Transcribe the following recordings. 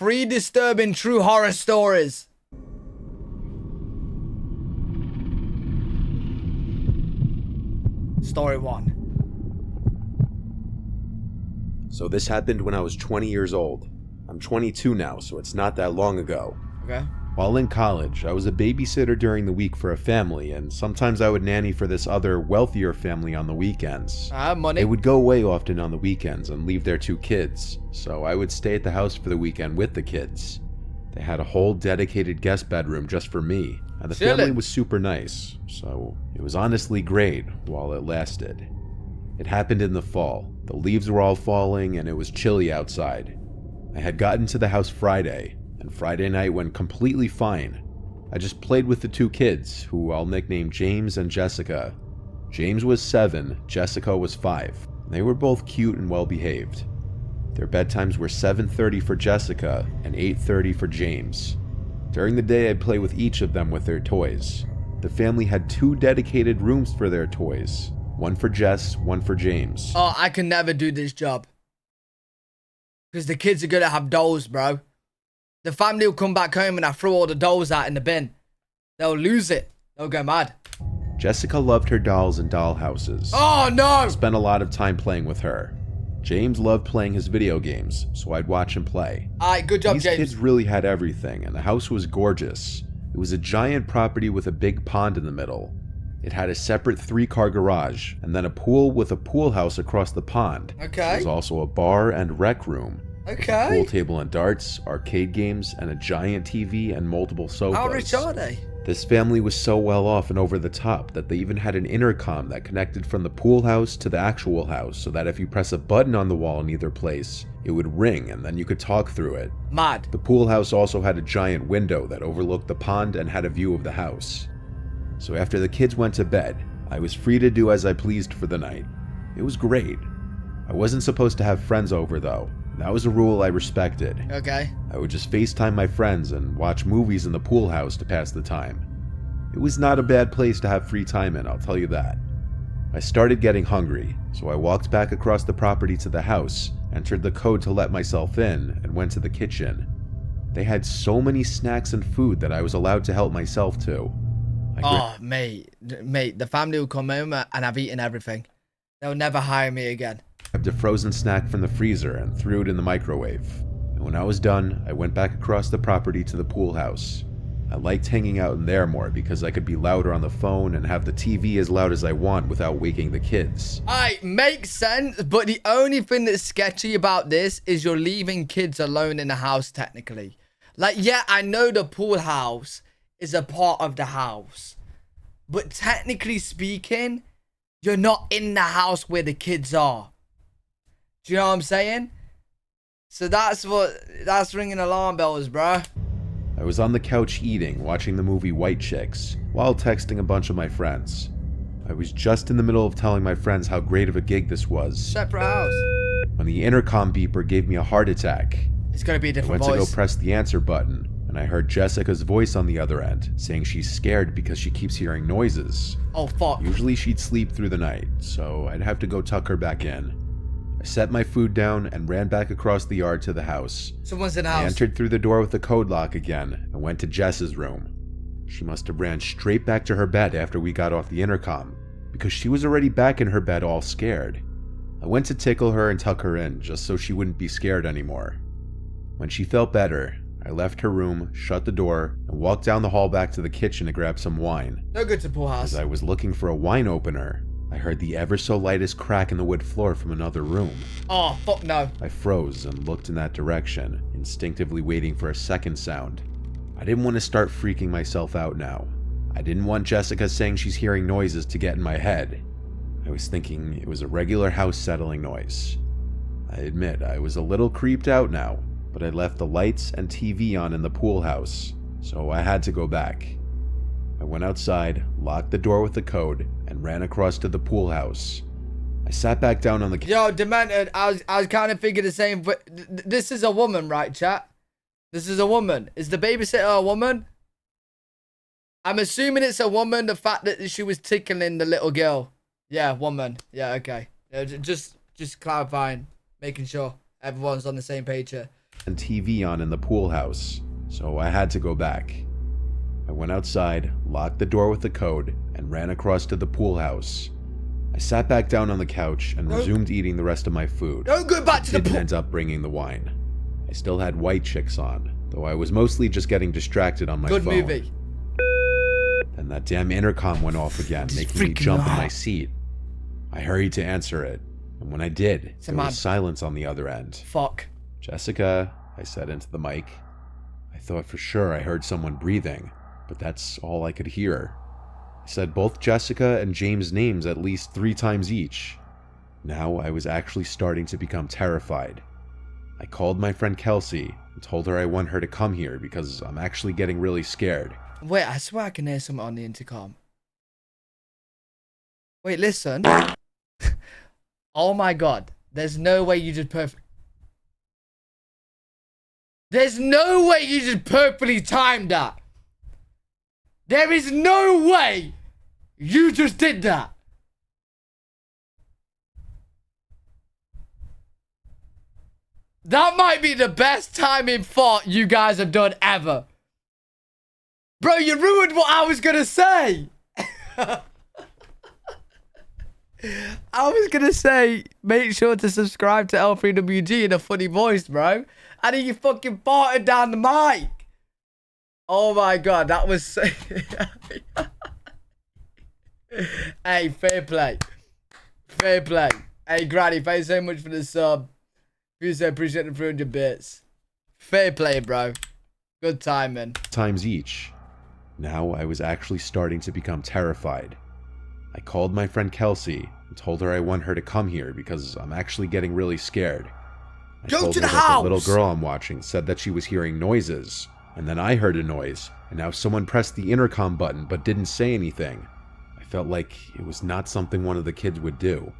3 disturbing true horror stories. Story 1. So this happened when I was 20 years old. I'm 22 now, so it's not that long ago. Okay. While in college, I was a babysitter during the week for a family, and sometimes I would nanny for this other, wealthier family on the weekends. Money. They would go away often on the weekends and leave their 2 kids, so I would stay at the house for the weekend with the kids. They had a whole dedicated guest bedroom just for me, and the family was super nice, so it was honestly great while it lasted. It happened in the fall. The leaves were all falling and it was chilly outside. I had gotten to the house Friday, and Friday night went completely fine. I just played with the 2 kids, who I'll nickname James and Jessica. James was 7, Jessica was 5. They were both cute and well behaved. Their bedtimes were 7:30 for Jessica and 8:30 for James. During the day, I'd play with each of them with their toys. The family had 2 dedicated rooms for their toys. One for Jess, one for James. Oh, I can never do this job. Because the kids are gonna have dolls, bro. The family will come back home and I throw all the dolls out in the bin. They'll lose it. They'll go mad. Jessica loved her dolls and doll houses. Oh, no! I spent a lot of time playing with her. James loved playing his video games, so I'd watch him play. Alright, good job, These James. kids really had everything, and the house was gorgeous. It was a giant property with a big pond in the middle. It had a separate 3-car garage, and then a pool with a pool house across the pond. Okay. There was also a bar and rec room. Okay. A pool table and darts, arcade games, and a giant TV and multiple sofas. How rich are they? This family was so well off and over the top that they even had an intercom that connected from the pool house to the actual house, so that if you press a button on the wall in either place, it would ring and then you could talk through it. Mad. The pool house also had a giant window that overlooked the pond and had a view of the house. So after the kids went to bed, I was free to do as I pleased for the night. It was great. I wasn't supposed to have friends over though. That was a rule I respected. Okay. I would just FaceTime my friends and watch movies in the pool house to pass the time. It was not a bad place to have free time in, I'll tell you that. I started getting hungry, so I walked back across the property to the house, entered the code to let myself in, and went to the kitchen. They had so many snacks and food that I was allowed to help myself to. Oh, mate, the family will come home and I've eaten everything. They'll never hire me again. Grabbed a frozen snack from the freezer and threw it in the microwave. And when I was done, I went back across the property to the pool house. I liked hanging out in there more because I could be louder on the phone and have the TV as loud as I want without waking the kids. Alright, makes sense, but the only thing that's sketchy about this is you're leaving kids alone in the house technically. Like, yeah, I know the pool house is a part of the house, but technically speaking, you're not in the house where the kids are. Do you know what I'm saying? So that's ringing alarm bells, bruh. I was on the couch eating, watching the movie White Chicks, while texting a bunch of my friends. I was just in the middle of telling my friends how great of a gig this was, Separate house. when the intercom beeper gave me a heart attack. It's gonna be a I different went to voice. go press the answer button, and I heard Jessica's voice on the other end, saying she's scared because she keeps hearing noises. Oh, fuck. Usually she'd sleep through the night, so I'd have to go tuck her back in. I set my food down and ran back across the yard to the house. Someone's in the I house. entered through the door with the code lock again and went to Jess's room. She must have ran straight back to her bed after we got off the intercom, because she was already back in her bed all scared. I went to tickle her and tuck her in, just so she wouldn't be scared anymore. When she felt better, I left her room, shut the door, and walked down the hall back to the kitchen to grab some wine. No good to pool house. As I was looking for a wine opener, I heard the ever so lightest crack in the wood floor from another room. Oh, fuck no. I froze and looked in that direction, instinctively waiting for a second sound. I didn't want to start freaking myself out now. I didn't want Jessica saying she's hearing noises to get in my head. I was thinking it was a regular house settling noise. I admit I was a little creeped out now, but I'd left the lights and TV on in the pool house, so I had to go back. I went outside, locked the door with the code, and ran across to the pool house. I sat back down on the Yo, Demented, I was kind of thinking the same, but this is a woman, right, chat? This is a woman. Is the babysitter a woman? I'm assuming it's a woman, the fact that she was tickling the little girl. Yeah, woman. Yeah, okay. Yeah, just clarifying, making sure everyone's on the same page here. and TV on in the pool house, so I had to go back. I went outside, locked the door with the code, and ran across to the pool house. I sat back down on the couch and resumed eating the rest of my food. Don't go back to the pool. Didn't end up bringing the wine. I still had White Chicks on, though I was mostly just getting distracted on my phone. Good movie. Then that damn intercom went off again, making me jump in my seat. I hurried to answer it, and when I did, there was silence on the other end. Fuck. Jessica, I said into the mic. I thought for sure I heard someone breathing, but that's all I could hear. I said both Jessica and James' names at least 3 times each. Now I was actually starting to become terrified. I called my friend Kelsey and told her I want her to come here because I'm actually getting really scared. Wait, I swear I can hear something on the intercom. Wait, listen. Oh my god. There's no way you did perfect. There's no way you just perfectly timed that. There is no way you just did that. That might be the best timing thought you guys have done ever. Bro, you ruined what I was gonna say. I was gonna say, make sure to subscribe to L3WG in a funny voice, bro. And then you fucking farted down the mic. Oh my god, that was so... Hey, fair play. Fair play. Hey, Granny, thanks so much for the sub. You so appreciate the 300 bits. Fair play, bro. Good timing. Times each. Now I was actually starting to become terrified. I called my friend Kelsey and told her I want her to come here because I'm actually getting really scared. I Go to the that house! The little girl I'm watching said that she was hearing noises, and then I heard a noise, and now someone pressed the intercom button but didn't say anything. I felt like it was not something one of the kids would do.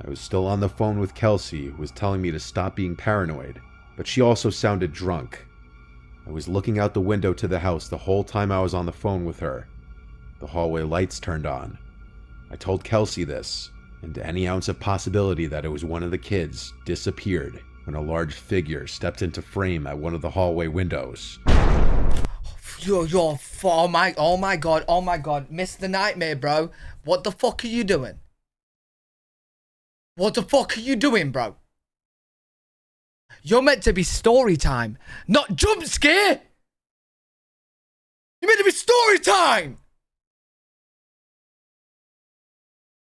I was still on the phone with Kelsey, who was telling me to stop being paranoid, but she also sounded drunk. I was looking out the window to the house the whole time I was on the phone with her. The hallway lights turned on. I told Kelsey this, and any ounce of possibility that it was one of the kids disappeared when a large figure stepped into frame at one of the hallway windows. Oh my god, Mr. Nightmare, bro. What the fuck are you doing? What the fuck are you doing, bro? You're meant to be story time, not jump scare. You're meant to be story time.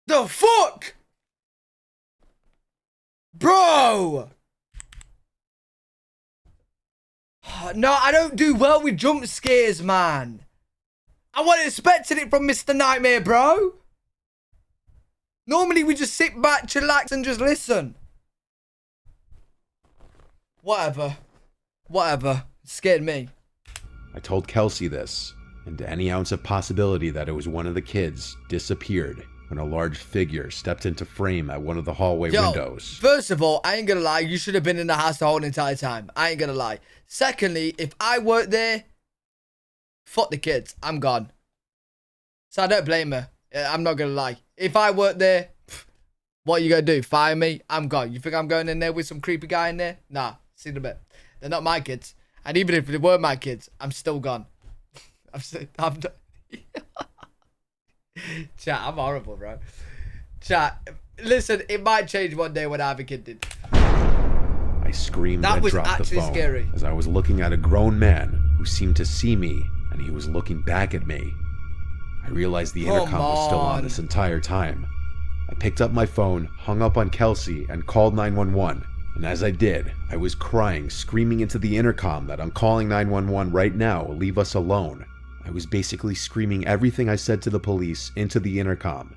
The fuck? Bro. No, I don't do well with jump scares, man. I wasn't expecting it from Mr. Nightmare, bro. Normally we just sit back, chillax, and just listen. Whatever. It scared me. I told Kelsey this, and any ounce of possibility that it was one of the kids disappeared when a large figure stepped into frame at one of the hallway windows. First of all, I ain't gonna lie, you should have been in the house the whole entire time. I ain't gonna lie. Secondly, if I worked there, fuck the kids. I'm gone. So I don't blame her. I'm not gonna lie. If I worked there, what you gonna do? Fire me? I'm gone. You think I'm going in there with some creepy guy in there? Nah. See in a bit. They're not my kids. And even if they were my kids, I'm still gone. I'm Chat, I'm horrible, bro. Chat, listen, it might change one day when I have a kid, dude. I screamed and dropped the phone scary. as I was looking at a grown man who seemed to see me, and he was looking back at me. I realized the intercom was still on this entire time. I picked up my phone, hung up on Kelsey, and called 911. And as I did, I was crying, screaming into the intercom that I'm calling 911 right now, leave us alone. I was basically screaming everything I said to the police into the intercom.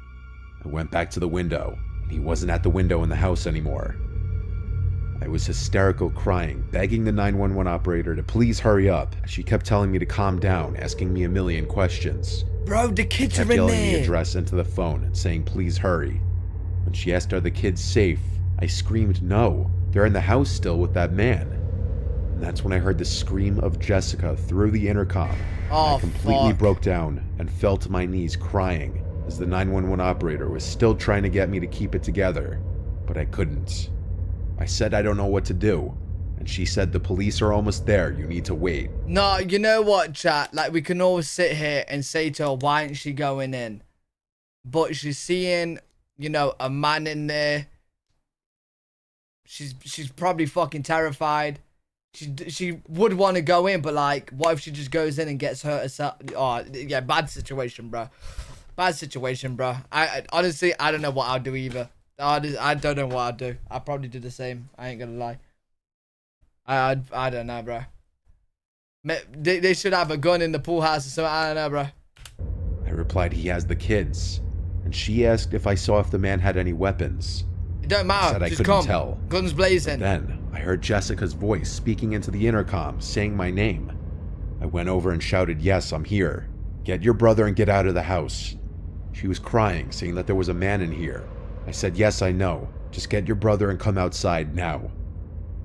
I went back to the window, and he wasn't at the window in the house anymore. I was hysterical, crying, begging the 911 operator to please hurry up. She kept telling me to calm down, asking me a million questions. Bro, the kids are in there. Kept yelling the address into the phone and saying please hurry. When she asked are the kids safe, I screamed no, they're in the house still with that man. And that's when I heard the scream of Jessica through the intercom. I completely broke down and fell to my knees crying as the 911 operator was still trying to get me to keep it together, but I couldn't. I said I don't know what to do, and and she said the police are almost there. You need to wait. No, you know what, chat? Like, we can all sit here and say to her, why isn't she going in? But she's seeing, you know, a man in there. She's probably fucking terrified. She would want to go in, but like, what if she just goes in and gets hurt herself? Oh, yeah, bad situation, bro. Bad situation, bro. I honestly, I don't know what I'll do either. I don't know what I'll do. I'll probably do the same. I ain't gonna lie. I don't know, bro. They should have a gun in the pool house or something. I don't know, bro. I replied he has the kids, and she asked if I saw if the man had any weapons. It don't matter. I said I Just couldn't come. tell. Guns blazing. Then I heard Jessica's voice speaking into the intercom, saying my name. I went over and shouted, "Yes, I'm here. Get your brother and get out of the house." She was crying, saying that there was a man in here. I said, "Yes, I know. Just get your brother and come outside now."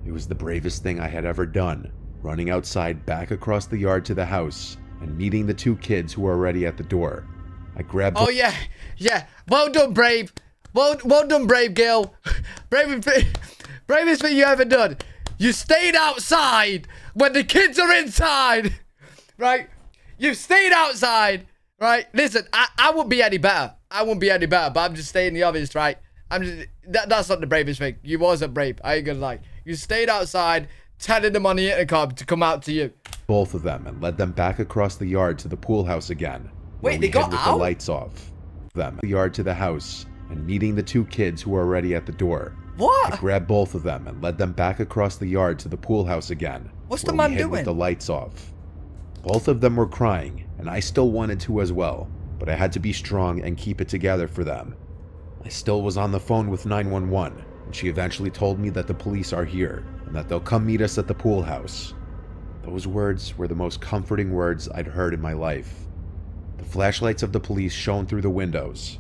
It was the bravest thing I had ever done, running outside back across the yard to the house and meeting the two kids who were already at the door. I grabbed... Oh, yeah. Yeah. Well done, Brave. Well done, Brave girl. Bravest thing you ever done. You stayed outside when the kids are inside. Right? You stayed outside. Right? Listen, I wouldn't be any better. I wouldn't be any better, but I'm just stating the obvious, right? That's not the bravest thing. You wasn't brave. I ain't gonna lie. You stayed outside telling them on the intercom to come out to you. Both of them and led them back across the yard to the pool house again. Wait, they got with out? the lights off. Them the yard to the house and meeting the two kids who were already at the door. What? I grabbed both of them and led them back across the yard to the pool house again. What's the man doing? With the lights off. Both of them were crying, and I still wanted to as well, but I had to be strong and keep it together for them. I still was on the phone with 911, and she eventually told me that the police are here and that they'll come meet us at the pool house. Those words were the most comforting words I'd heard in my life. The flashlights of the police shone through the windows.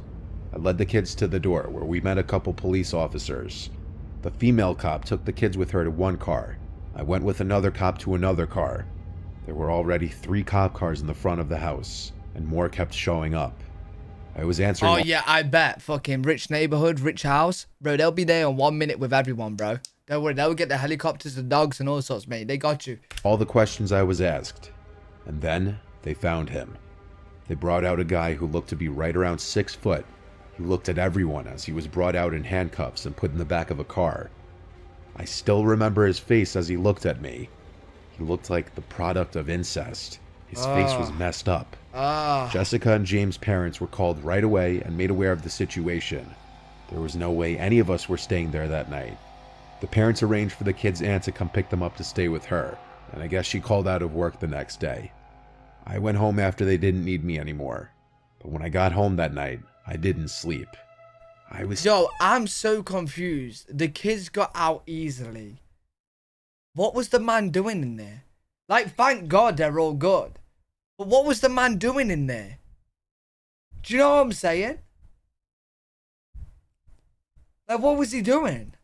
I led the kids to the door where we met a couple police officers. The female cop took the kids with her to one car. I went with another cop to another car. There were already 3 cop cars in the front of the house, and more kept showing up. I was answering... Oh, yeah, I bet. Fucking rich neighborhood, rich house. Bro, they'll be there in 1 minute with everyone, bro. Don't worry, they'll get the helicopters and dogs and all sorts, mate. They got you. all the questions I was asked. And then they found him. They brought out a guy who looked to be right around 6 foot. He looked at everyone as he was brought out in handcuffs and put in the back of a car. I still remember his face as he looked at me. He looked like the product of incest. His face was messed up. Jessica and James' parents were called right away and made aware of the situation. There was no way any of us were staying there that night. The parents arranged for the kids' aunt to come pick them up to stay with her, and I guess she called out of work the next day. I went home after they didn't need me anymore. But when I got home that night, I didn't sleep. Yo, I'm so confused. The kids got out easily. What was the man doing in there? Like, thank God they're all good. But what was the man doing in there? Do you know what I'm saying? Like, what was he doing?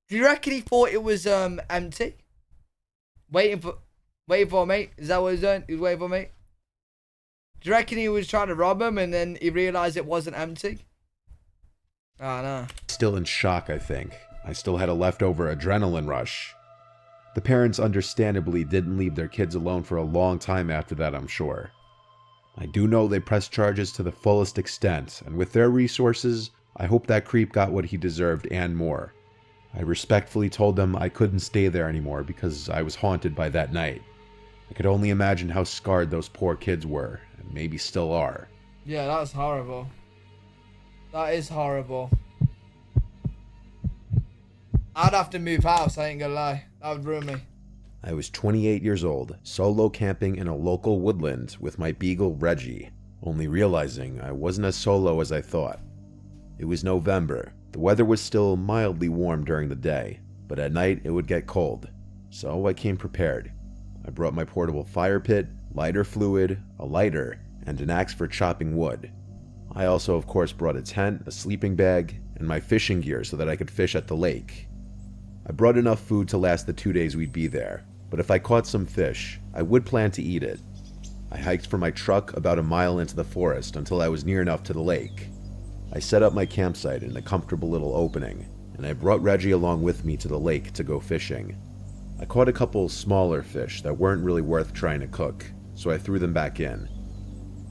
Do you reckon he thought it was empty? Waiting for me? Is that what he's doing? He's waiting for me? Do you reckon he was trying to rob him and then he realized it wasn't empty? Oh, no. Still in shock, I think. I still had a leftover adrenaline rush. The parents understandably didn't leave their kids alone for a long time after that, I'm sure. I do know they pressed charges to the fullest extent, and with their resources, I hope that creep got what he deserved and more. I respectfully told them I couldn't stay there anymore because I was haunted by that night. I could only imagine how scarred those poor kids were, and maybe still are. Yeah, that's horrible. That is horrible. I'd have to move house, I ain't gonna lie. That would ruin me. I was 28 years old, solo camping in a local woodland with my beagle Reggie, only realizing I wasn't as solo as I thought. It was November. The weather was still mildly warm during the day, but at night it would get cold, so I came prepared. I brought my portable fire pit, lighter fluid, a lighter, and an axe for chopping wood. I also, of course, brought a tent, a sleeping bag, and my fishing gear so that I could fish at the lake. I brought enough food to last the 2 days we'd be there, but if I caught some fish, I would plan to eat it. I hiked from my truck about a mile into the forest until I was near enough to the lake. I set up my campsite in a comfortable little opening, and I brought Reggie along with me to the lake to go fishing. I caught a couple smaller fish that weren't really worth trying to cook, so I threw them back in.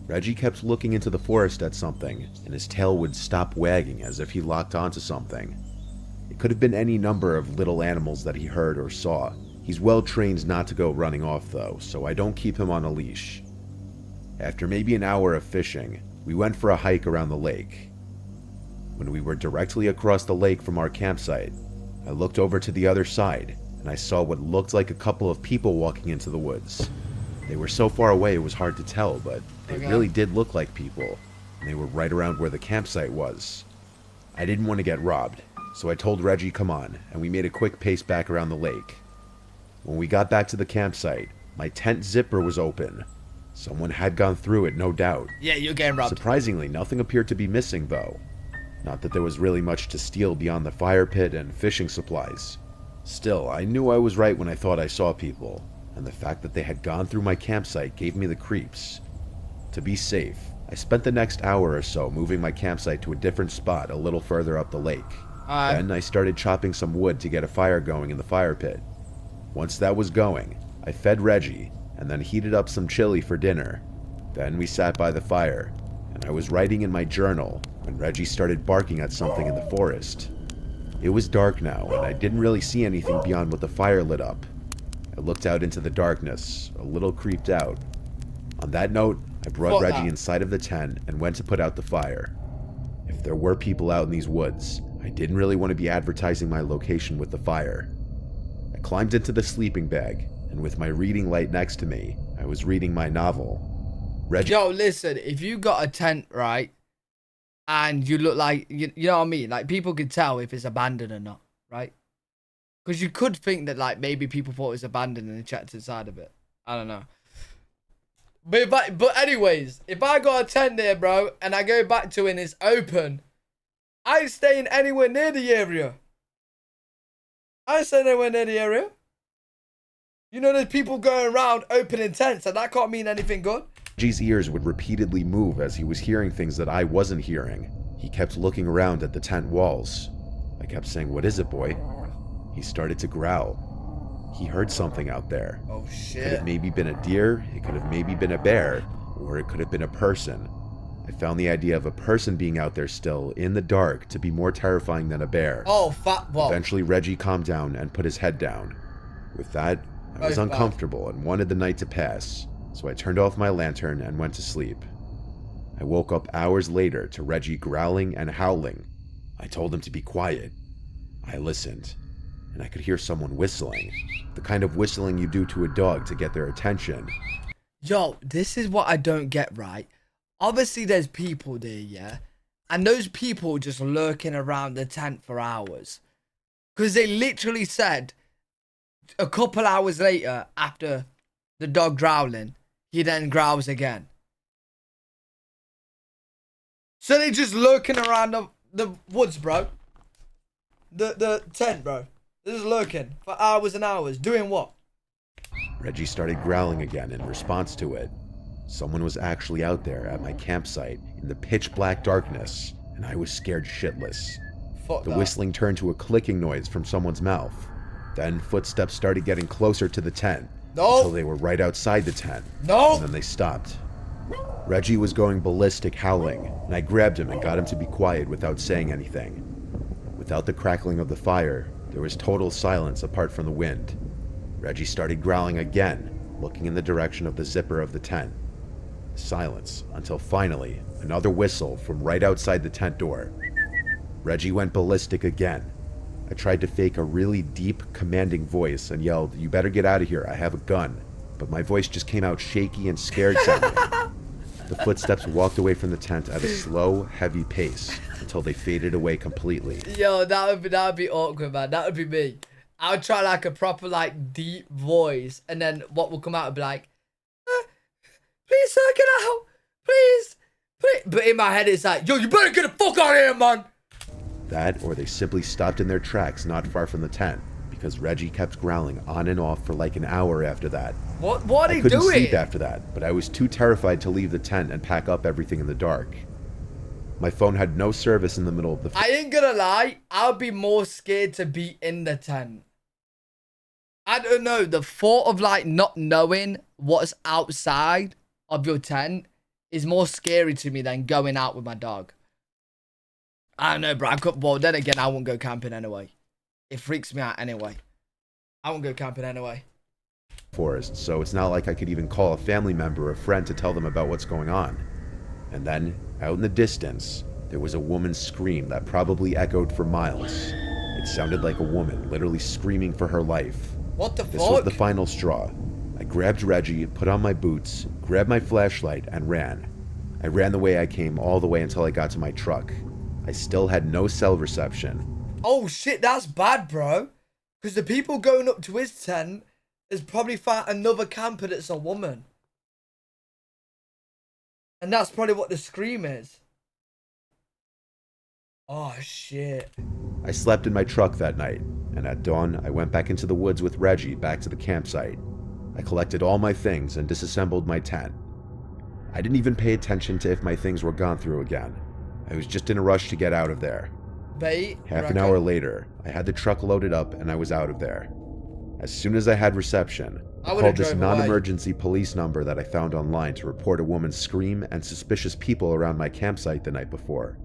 Reggie kept looking into the forest at something, and his tail would stop wagging as if he locked onto something. It could have been any number of little animals that he heard or saw. He's well trained not to go running off though, so I don't keep him on a leash. After maybe an hour of fishing, we went for a hike around the lake. When we were directly across the lake from our campsite, I looked over to the other side, and I saw what looked like a couple of people walking into the woods. They were so far away it was hard to tell, but they really did look like people, and they were right around where the campsite was. I didn't want to get robbed, so I told Reggie come on, and we made a quick pace back around the lake. When we got back to the campsite, my tent zipper was open. Someone had gone through it, no doubt. Yeah, you're getting robbed. Surprisingly, nothing appeared to be missing, though. Not that there was really much to steal beyond the fire pit and fishing supplies. Still, I knew I was right when I thought I saw people, and the fact that they had gone through my campsite gave me the creeps. To be safe, I spent the next hour or so moving my campsite to a different spot a little further up the lake. Then I started chopping some wood to get a fire going in the fire pit. Once that was going, I fed Reggie, and then heated up some chili for dinner. Then we sat by the fire, and I was writing in my journal when Reggie started barking at something in the forest. It was dark now, and I didn't really see anything beyond what the fire lit up. I looked out into the darkness, a little creeped out. On that note, I brought Reggie inside of the tent and went to put out the fire. If there were people out in these woods, I didn't really want to be advertising my location with the fire. I climbed into the sleeping bag, and with my reading light next to me, I was reading my novel. Reggie. Yo, listen, if you got a tent, right, and you look like, you know what I mean? Like, people could tell if it's abandoned or not, right? Because you could think that, like, maybe people thought it was abandoned and they checked inside of it. I don't know. But anyways, if I got a tent there, bro, and I go back to it and it's open, I ain't staying anywhere near the area. I ain't staying anywhere near the area. You know, there's people going around opening tents, and that can't mean anything good. Reggie's ears would repeatedly move as he was hearing things that I wasn't hearing. He kept looking around at the tent walls. I kept saying, "What is it, boy?" He started to growl. He heard something out there. Oh, shit. It could have maybe been a deer, it could have maybe been a bear, or it could have been a person. I found the idea of a person being out there still, in the dark, to be more terrifying than a bear. Oh, fuck, what? Eventually, Reggie calmed down and put his head down. With that, I was uncomfortable and wanted the night to pass, so I turned off my lantern and went to sleep. I woke up hours later to Reggie growling and howling. I told him to be quiet. I listened, and I could hear someone whistling. The kind of whistling you do to a dog to get their attention. Yo, this is what I don't get, right? Obviously, there's people there, yeah? And those people just lurking around the tent for hours. Because they literally said a couple hours later, after the dog growling, he then growls again. So they just lurking around the woods, bro. The tent, bro. They're just lurking for hours and hours. Doing what? Reggie started growling again in response to it. Someone was actually out there at my campsite in the pitch black darkness, and I was scared shitless. The whistling turned to a clicking noise from someone's mouth. Then footsteps started getting closer to the tent until they were right outside the tent. And then they stopped. Reggie was going ballistic howling, and I grabbed him and got him to be quiet without saying anything. Without the crackling of the fire, there was total silence apart from the wind. Reggie started growling again, looking in the direction of the zipper of the tent. Silence until finally another whistle from right outside the tent door. Reggie went ballistic again. I tried to fake a really deep, commanding voice and yelled, "You better get out of here, I have a gun." But my voice just came out shaky and scared sounding. The footsteps walked away from the tent at a slow, heavy pace until they faded away completely. Yo, that would be awkward, man. That would be me. I would try like a proper like deep voice, and then what will come out would be like, "Please, sir, get out, please." But in my head, it's like, "Yo, you better get the fuck out of here, man." That, or they simply stopped in their tracks not far from the tent, because Reggie kept growling on and off for like an hour after that. What are they doing? I couldn't sleep after that, but I was too terrified to leave the tent and pack up everything in the dark. My phone had no service in the middle of the... I ain't gonna lie. I'll be more scared to be in the tent. I don't know. The thought of like not knowing what's outside of your tent is more scary to me than going out with my dog. I don't know, bro. Well, then again, I won't go camping anyway. It freaks me out anyway. I won't go camping anyway. Forest, so it's not like I could even call a family member or a friend to tell them about what's going on. And then, out in the distance, there was a woman's scream that probably echoed for miles. It sounded like a woman literally screaming for her life. What the fuck? This was the final straw. I grabbed Reggie, put on my boots, grabbed my flashlight, and ran. I ran the way I came all the way until I got to my truck. I still had no cell reception. Oh shit, that's bad, bro. Because the people going up to his tent has probably found another camper that's a woman. And that's probably what the scream is. Oh shit. I slept in my truck that night, and at dawn, I went back into the woods with Reggie back to the campsite. I collected all my things and disassembled my tent. I didn't even pay attention to if my things were gone through again. I was just in a rush to get out of there. Bait. Half an hour later, I had the truck loaded up and I was out of there. As soon as I had reception, I called this non-emergency police number that I found online to report a woman's scream and suspicious people around my campsite the night before.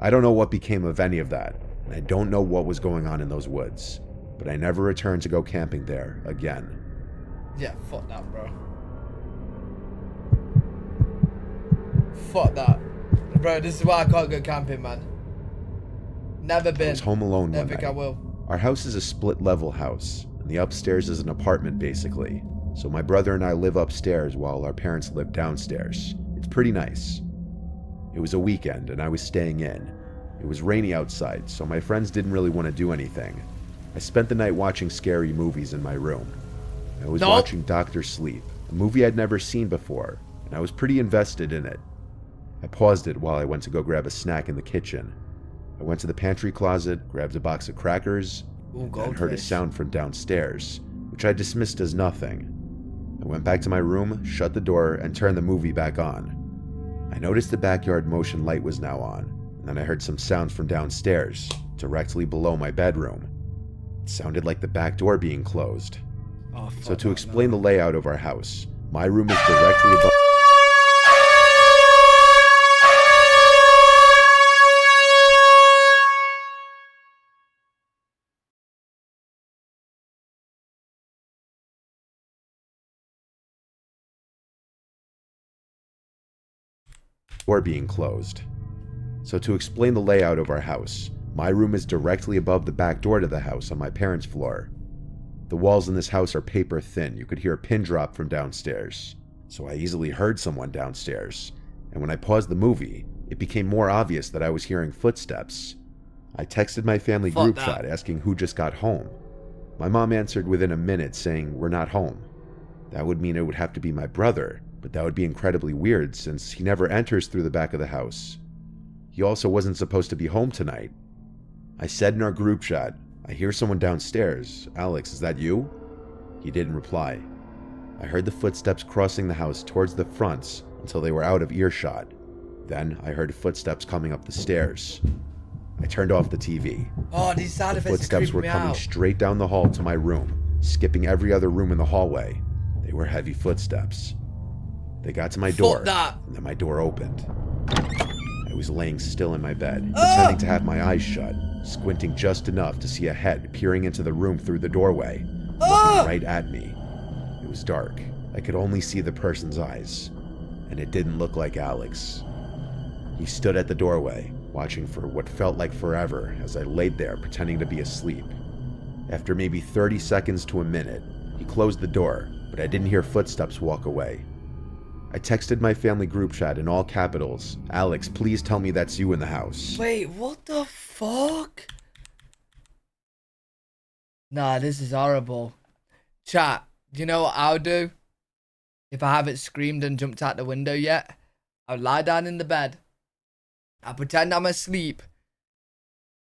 I don't know what became of any of that, and I don't know what was going on in those woods, but I never returned to go camping there again. Yeah, fuck that, bro. Fuck that. Bro, this is why I can't go camping, man. Never been. I was home alone one night. Don't think I will. Our house is a split-level house, and the upstairs is an apartment, basically. So my brother and I live upstairs while our parents live downstairs. It's pretty nice. It was a weekend, and I was staying in. It was rainy outside, so my friends didn't really want to do anything. I spent the night watching scary movies in my room. I was watching Dr. Sleep, a movie I'd never seen before, and I was pretty invested in it. I paused it while I went to go grab a snack in the kitchen. I went to the pantry closet, grabbed a box of crackers, and heard a sound from downstairs, which I dismissed as nothing. I went back to my room, shut the door, and turned the movie back on. I noticed the backyard motion light was now on, and then I heard some sounds from downstairs, directly below my bedroom. It sounded like the back door being closed. So to explain the layout of our house, my room is directly above... door being closed. So to explain the layout of our house, my room is directly above the back door to the house on my parents' floor. The walls in this house are paper thin. You could hear a pin drop from downstairs. So I easily heard someone downstairs. And when I paused the movie, it became more obvious that I was hearing footsteps. I texted my family group chat asking who just got home. My mom answered within a minute saying we're not home. That would mean it would have to be my brother, but that would be incredibly weird since he never enters through the back of the house. He also wasn't supposed to be home tonight. I said in our group chat, "I hear someone downstairs. Alex, is that you?" He didn't reply. I heard the footsteps crossing the house towards the fronts until they were out of earshot. Then I heard footsteps coming up the stairs. I turned off the TV. Oh, these sound effects footsteps were coming straight down the hall to my room, skipping every other room in the hallway. They were heavy footsteps. They got to my door, and then my door opened. I was laying still in my bed, pretending to have my eyes shut, squinting just enough to see a head peering into the room through the doorway, looking right at me. It was dark. I could only see the person's eyes, and it didn't look like Alex. He stood at the doorway, watching for what felt like forever as I laid there pretending to be asleep. After maybe 30 seconds to a minute, he closed the door, but I didn't hear footsteps walk away. I texted my family group chat in all capitals, "Alex, please tell me that's you in the house." Wait, what the fuck? Nah, this is horrible. Chat, do you know what I'll do? If I haven't screamed and jumped out the window yet, I'll lie down in the bed. I'll pretend I'm asleep.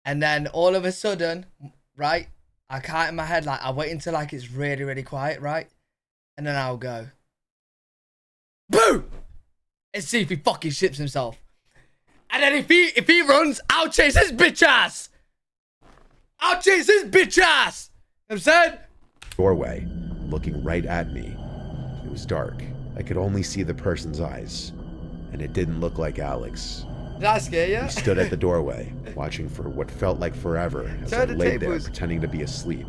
And then all of a sudden, right, I count in my head, like, I'll wait until like it's really, really quiet, right? And then I'll go, boom! And see if he fucking ships himself. And then if he runs, I'll chase his bitch ass. I'll chase his bitch ass. You know what I'm saying? Doorway, looking right at me. It was dark. I could only see the person's eyes. And it didn't look like Alex. Did I scare you? He stood at the doorway, watching for what felt like forever as I lay there pretending to be asleep.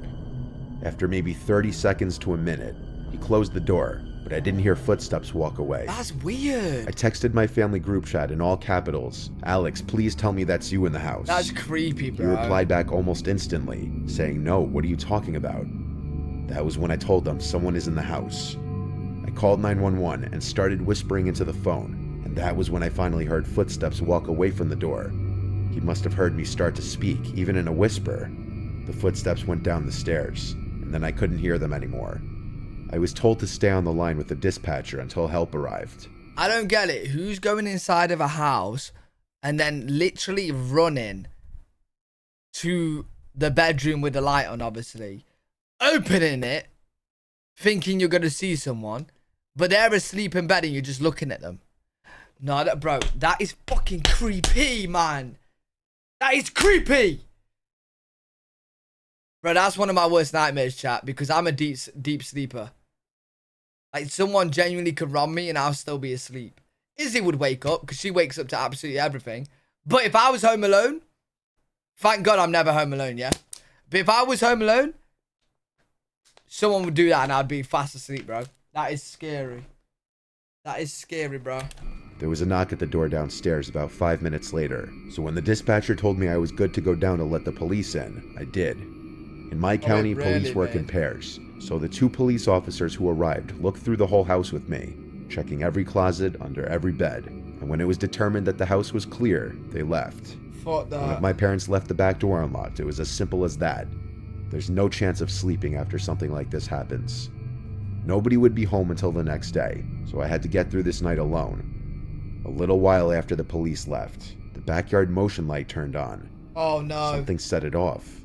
After maybe 30 seconds to a minute, he closed the door, but I didn't hear footsteps walk away. That's weird. I texted my family group chat in all capitals, "Alex, please tell me that's you in the house." That's creepy, bro. He replied back almost instantly, saying, "No, what are you talking about?" That was when I told them someone is in the house. I called 911 and started whispering into the phone, and that was when I finally heard footsteps walk away from the door. He must have heard me start to speak, even in a whisper. The footsteps went down the stairs, and then I couldn't hear them anymore. I was told to stay on the line with the dispatcher until help arrived. I don't get it. Who's going inside of a house and then literally running to the bedroom with the light on, obviously, opening it, thinking you're going to see someone, but they're asleep in bed and you're just looking at them? No, bro, that is fucking creepy, man. That is creepy. Bro, that's one of my worst nightmares, chat, because I'm a deep sleeper. Like, someone genuinely could rob me and I'll still be asleep. Izzy would wake up because she wakes up to absolutely everything. But if I was home alone, thank God I'm never home alone, yeah? But if I was home alone, someone would do that and I'd be fast asleep, bro. That is scary. That is scary, bro. There was a knock at the door downstairs about 5 minutes later, so when the dispatcher told me I was good to go down to let the police in, I did. In my county, police work in pairs, so the 2 police officers who arrived looked through the whole house with me, checking every closet, under every bed, and when it was determined that the house was clear, they left. Fuck that. One of my parents left the back door unlocked. It was as simple as that. There's no chance of sleeping after something like this happens. Nobody would be home until the next day, so I had to get through this night alone. A little while after the police left, the backyard motion light turned on. Oh no. Something set it off.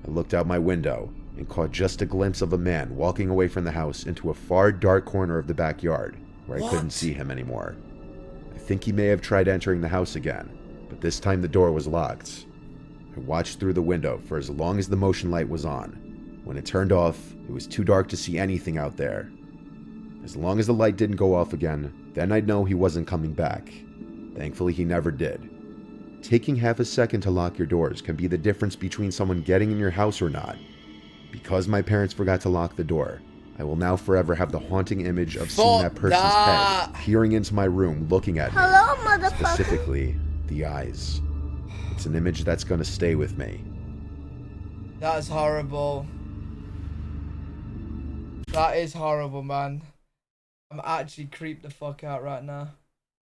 I looked out my window and caught just a glimpse of a man walking away from the house into a far dark corner of the backyard where I couldn't see him anymore. I think he may have tried entering the house again, but this time the door was locked. I watched through the window for as long as the motion light was on. When it turned off, it was too dark to see anything out there. As long as the light didn't go off again, then I'd know he wasn't coming back. Thankfully, he never did. Taking half a second to lock your doors can be the difference between someone getting in your house or not. Because my parents forgot to lock the door, I will now forever have the haunting image of seeing that person's head peering into my room looking at me. Hello, motherfucker. Specifically, the eyes. It's an image that's gonna stay with me. That's horrible. That is horrible, man. I'm actually creeped the fuck out right now.